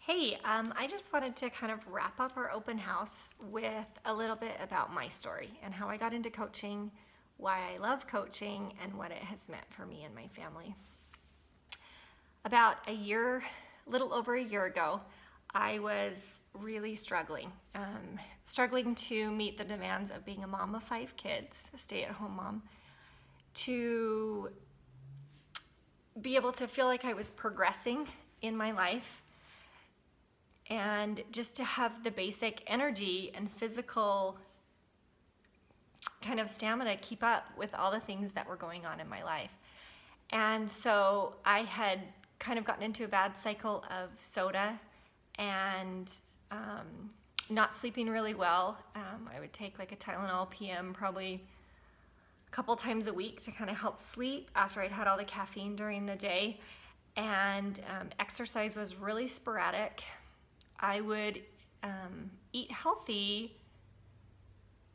Hey, I just wanted to kind of wrap up our open house with a little bit about my story and how I got into coaching, why I love coaching, and what it has meant for me and my family. About little over a year ago, I was really struggling to meet the demands of being a mom of 5 kids, a stay-at-home mom, to be able to feel like I was progressing in my life and just to have the basic energy and physical kind of stamina keep up with all the things that were going on in my life. And so I had kind of gotten into a bad cycle of soda and not sleeping really well. I would take like a Tylenol PM probably a couple times a week to kind of help sleep after I'd had all the caffeine during the day. And exercise was really sporadic. I would eat healthy,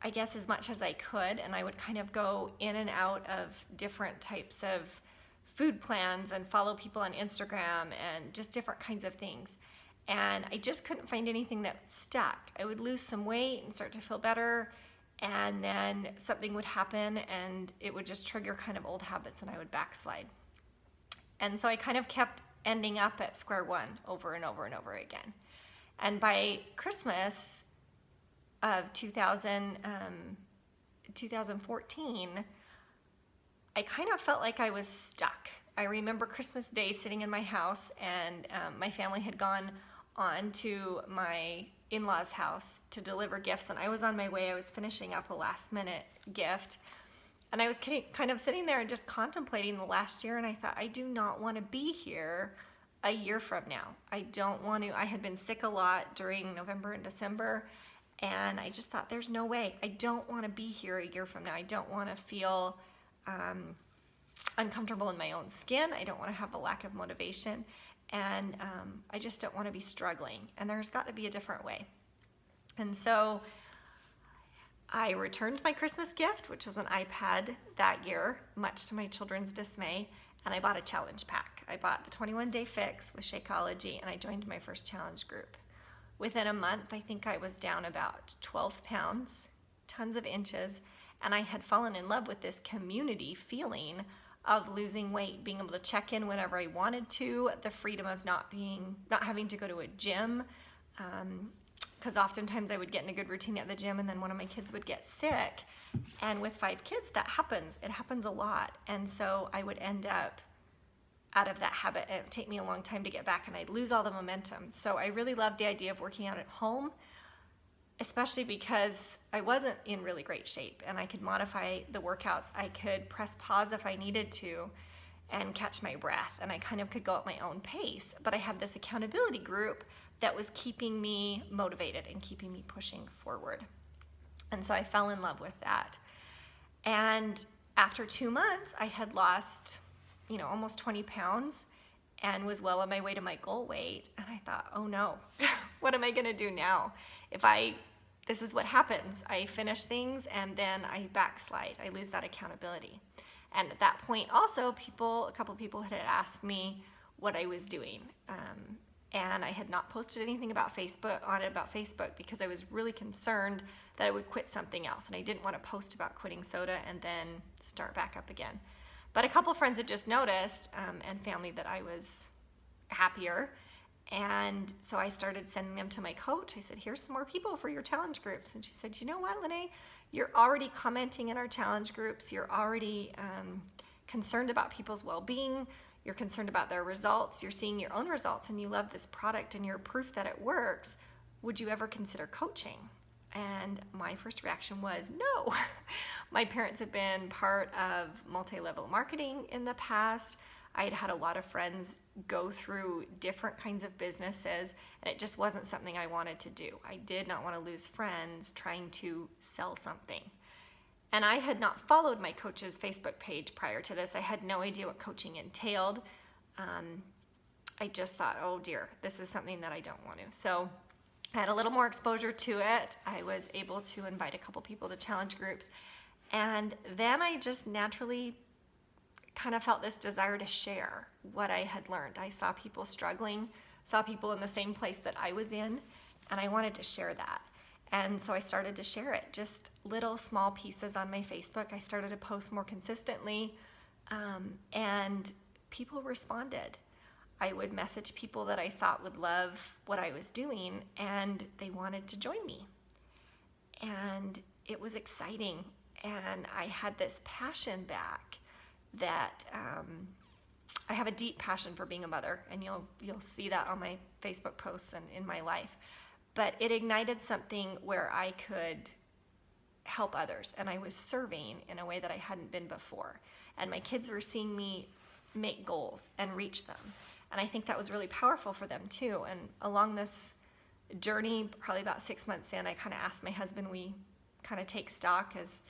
I guess, as much as I could, and I would kind of go in and out of different types of food plans and follow people on Instagram and just different kinds of things. And I just couldn't find anything that stuck. I would lose some weight and start to feel better, and then something would happen and it would just trigger kind of old habits and I would backslide. And so I kind of kept ending up at square one over and over and over again. And by Christmas of 2014, I kind of felt like I was stuck. I remember Christmas Day sitting in my house, and my family had gone on to my in-laws' house to deliver gifts, and I was on my way. I was finishing up a last-minute gift, and I was kind of sitting there and just contemplating the last year, and I thought, I do not want to be here a year from now. I don't want to. I had been sick a lot during November and December, and I just thought, there's no way. I don't want to be here a year from now. I don't want to feel uncomfortable in my own skin. I don't want to have a lack of motivation, and I just don't want to be struggling, and there's got to be a different way. And so I returned my Christmas gift, which was an iPad that year, much to my children's dismay, and I bought a challenge pack. I bought the 21-day fix with Shakeology, and I joined my first challenge group. Within a month, I think I was down about 12 pounds, tons of inches, and I had fallen in love with this community feeling of losing weight, being able to check in whenever I wanted to, the freedom of not having to go to a gym, because oftentimes I would get in a good routine at the gym and then one of my kids would get sick. And with 5 kids, that happens. It happens a lot. And so I would end up out of that habit. It would take me a long time to get back, and I'd lose all the momentum. So I really loved the idea of working out at home, especially because I wasn't in really great shape, and I could modify the workouts. I could press pause if I needed to and catch my breath, and I kind of could go at my own pace. But I had this accountability group that was keeping me motivated and keeping me pushing forward. And so I fell in love with that. And after 2 months, I had lost, almost 20 pounds and was well on my way to my goal weight. And I thought, oh no, what am I gonna do now? This is what happens. I finish things and then I backslide. I lose that accountability. And at that point also, a couple people had asked me what I was doing. And I had not posted anything about Facebook because I was really concerned that I would quit something else, and I didn't want to post about quitting soda and then start back up again. But a couple friends had just noticed, and family, that I was happier, and so I started sending them to my coach. I said, here's some more people for your challenge groups. And she said, you know what, Lene, you're already commenting in our challenge groups. You're already concerned about people's well-being. You're concerned about their results. You're seeing your own results, and you love this product, and you're proof that it works. Would you ever consider coaching? And my first reaction was no. My parents have been part of multi-level marketing in the past. I had had a lot of friends go through different kinds of businesses, and it just wasn't something I wanted to do. I did not want to lose friends trying to sell something. And I had not followed my coach's Facebook page prior to this. I had no idea what coaching entailed. I just thought, oh dear, this is something that I don't want to. So I had a little more exposure to it. I was able to invite a couple people to challenge groups. And then I just naturally kind of felt this desire to share what I had learned. I saw people struggling saw people in the same place that I was in, and I wanted to share that. And so I started to share it, just little small pieces on my Facebook. I started to post more consistently, and people responded. I would message people that I thought would love what I was doing, and they wanted to join me. And it was exciting, and I had this passion back that I have a deep passion for being a mother, and you'll see that on my Facebook posts and in my life. But it ignited something where I could help others, and I was serving in a way that I hadn't been before. And my kids were seeing me make goals and reach them. And I think that was really powerful for them too. And along this journey, probably about 6 months in, I kind of asked my husband, we kind of take stock as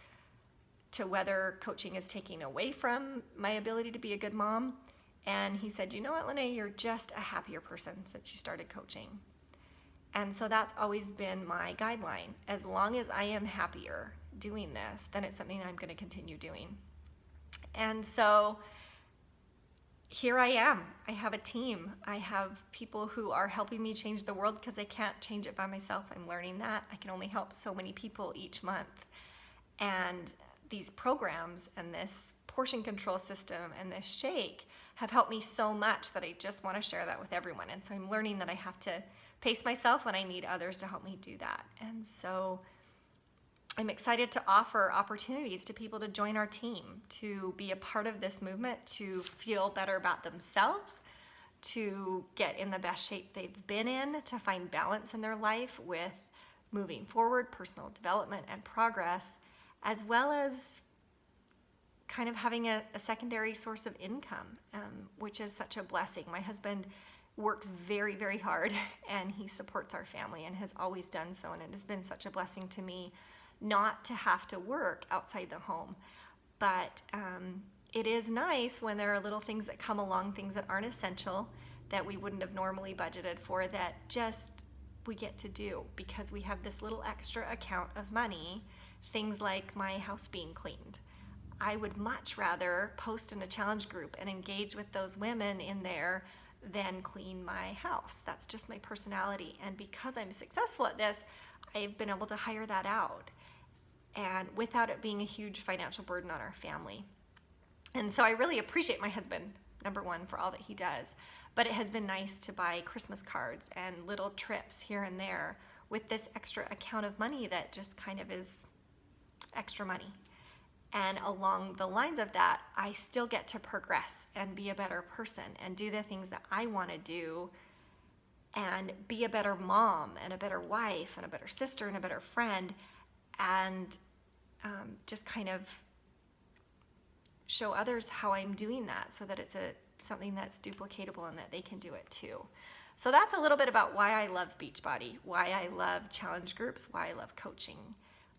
to whether coaching is taking away from my ability to be a good mom. And he said, you know what, Lene, you're just a happier person since you started coaching. And so that's always been my guideline. As long as I am happier doing this, then it's something I'm going to continue doing. And so here I am. I have a team. I have people who are helping me change the world because I can't change it by myself. I'm learning that. I can only help so many people each month. And these programs and this portion control system and this shake have helped me so much that I just want to share that with everyone. And so I'm learning that I have to pace myself when I need others to help me do that. And so I'm excited to offer opportunities to people to join our team, to be a part of this movement, to feel better about themselves, to get in the best shape they've been in, to find balance in their life with moving forward, personal development and progress, as well as kind of having a secondary source of income, which is such a blessing. My husband works very, very hard, and he supports our family and has always done so, and it has been such a blessing to me not to have to work outside the home. But it is nice when there are little things that come along, things that aren't essential, that we wouldn't have normally budgeted for, that just we get to do because we have this little extra account of money, things like my house being cleaned. I would much rather post in a challenge group and engage with those women in there than clean my house. That's just my personality. And because I'm successful at this, I've been able to hire that out, and without it being a huge financial burden on our family. And so I really appreciate my husband, number one, for all that he does. But it has been nice to buy Christmas cards and little trips here and there with this extra account of money that just kind of is extra money. And along the lines of that, I still get to progress and be a better person and do the things that I want to do and be a better mom and a better wife and a better sister and a better friend, and just kind of show others how I'm doing that so that it's something that's duplicatable and that they can do it too. So that's a little bit about why I love Beachbody, why I love challenge groups, why I love coaching.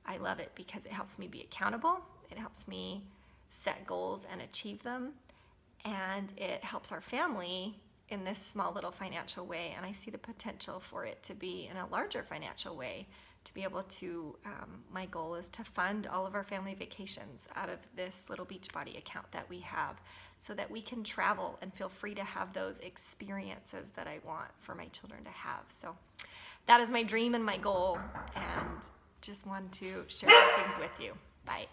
I love it because it helps me be accountable. It helps me set goals and achieve them, and it helps our family in this small little financial way, and I see the potential for it to be in a larger financial way, to be able to, my goal is to fund all of our family vacations out of this little Beachbody account that we have so that we can travel and feel free to have those experiences that I want for my children to have. So that is my dream and my goal, and just want to share those things with you. Bye.